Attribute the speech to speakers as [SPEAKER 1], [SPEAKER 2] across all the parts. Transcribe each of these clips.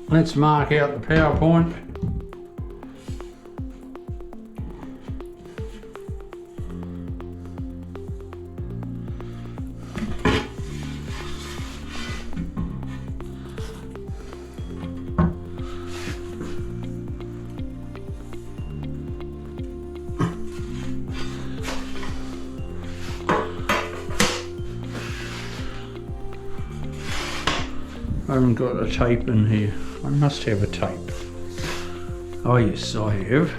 [SPEAKER 1] Let's mark out the power point. I haven't got a tape in here. I must have a tape. Oh yes, I have.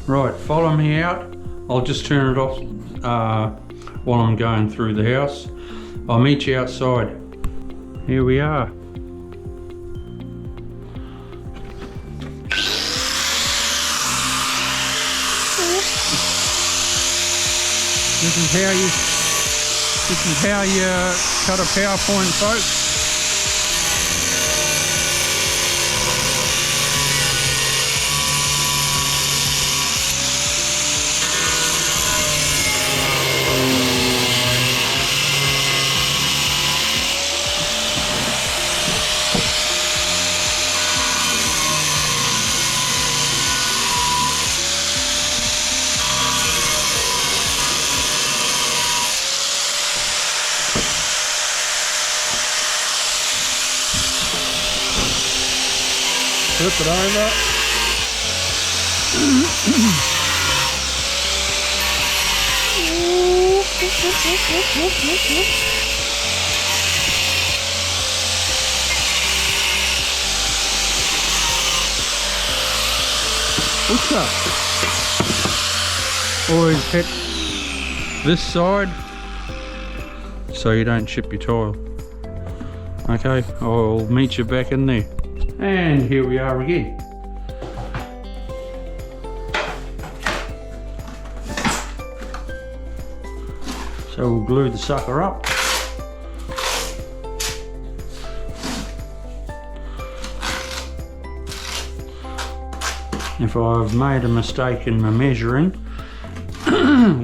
[SPEAKER 1] Right, follow me out. I'll just turn it off while I'm going through the house. I'll meet you outside. Here we are. This is how you cut a PowerPoint, folks. Flip it over. What's up? Always hit this side so you don't chip your tile. Okay, I'll meet you back in there. And here we are again. So we'll glue the sucker up. If I've made a mistake in my measuring,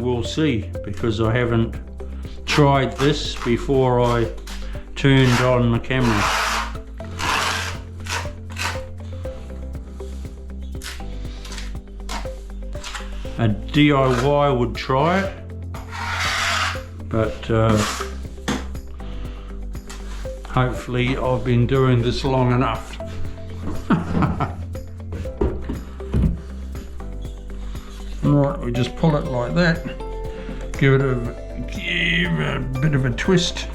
[SPEAKER 1] we'll see, because I haven't tried this before I turned on my camera. A DIY would try it, but hopefully I've been doing this long enough. Right, we just pull it like that, give a bit of a twist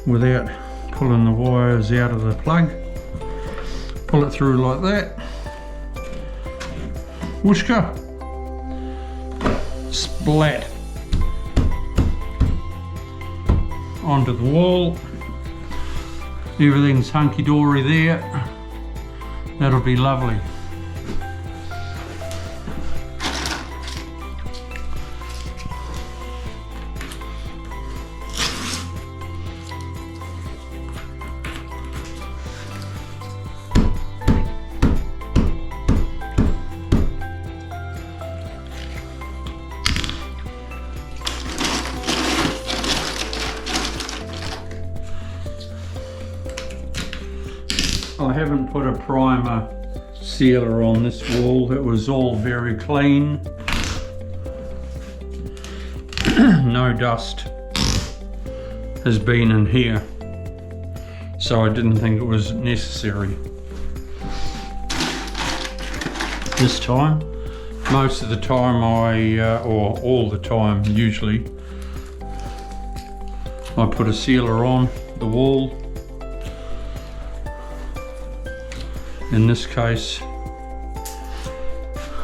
[SPEAKER 1] without pulling the wires out of the plug. Pull it through like that. Whooshka. Splat onto the wall. Everything's hunky-dory there. That'll be lovely. I haven't put a primer sealer on this wall. It was all very clean. No dust has been in here, so I didn't think it was necessary this time. Most of the time or all the time usually, I put a sealer on the wall. In this case,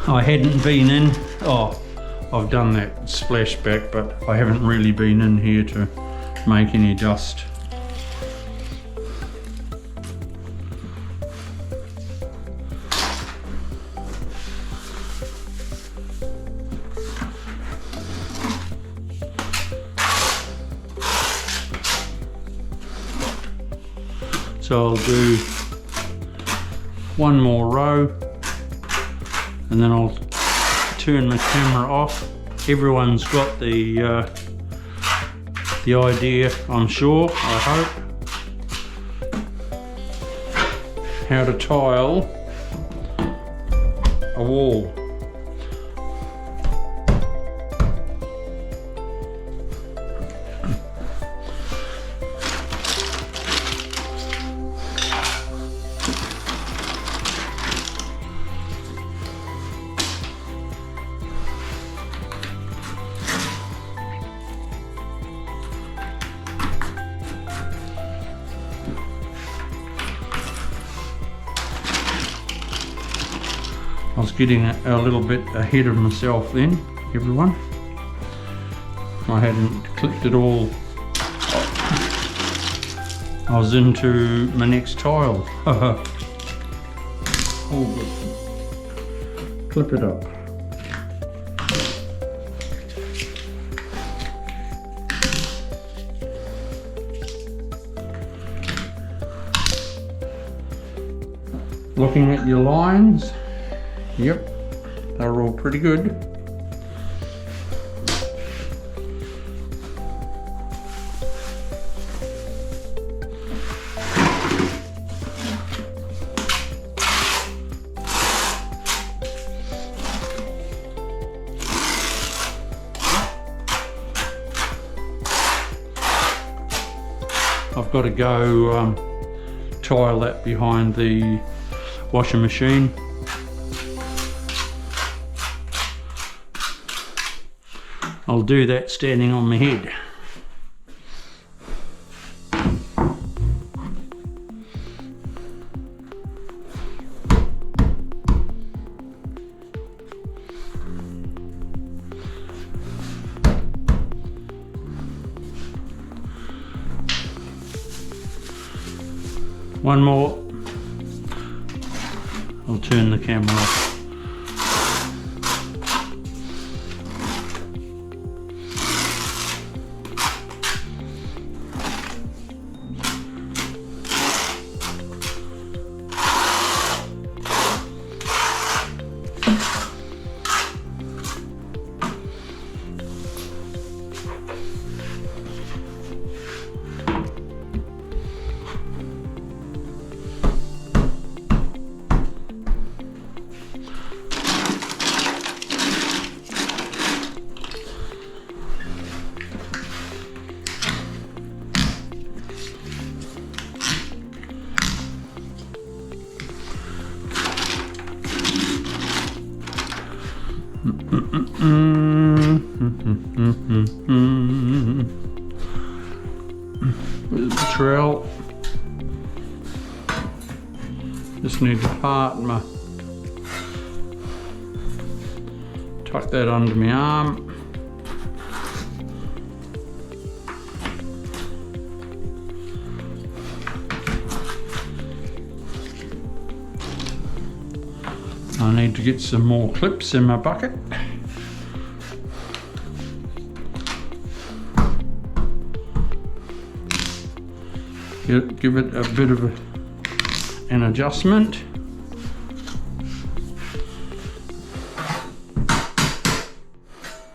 [SPEAKER 1] I hadn't been in. Oh, I've done that splashback, but I haven't really been in here to make any dust. So I'll do one more row and then I'll turn the camera off. Everyone's got the idea, I'm sure, I hope, how to tile a wall. I was getting a little bit ahead of myself then, everyone. I hadn't clipped it all. I was into my next tile. All good. Clip it up. Looking at your lines. Yep, they're all pretty good. I've got to go tile that behind the washing machine. I'll do that standing on my head. One more. I'll turn the camera off. With the trowel, just need to part my, tuck that under my arm. I need to get some more clips in my bucket. Give it a bit of an adjustment.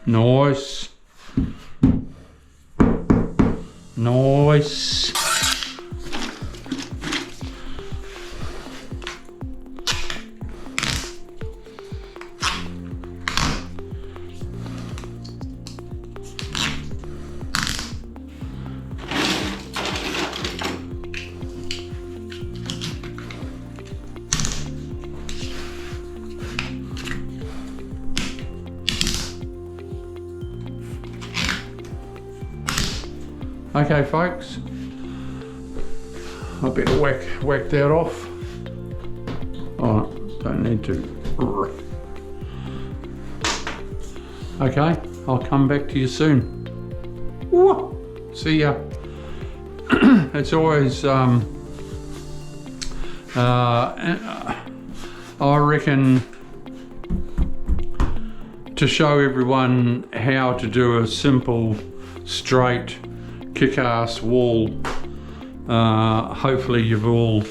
[SPEAKER 1] Nice. Nice. Okay folks, I better whack that off. Oh, don't need to. Okay, I'll come back to you soon. See ya. It's always, I reckon, to show everyone how to do a simple, straight, kick-ass wall. Hopefully you've all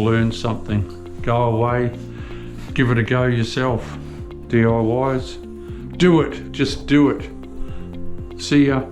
[SPEAKER 1] learned something. Go away, give it a go yourself. DIYs, do it, just do it. See ya.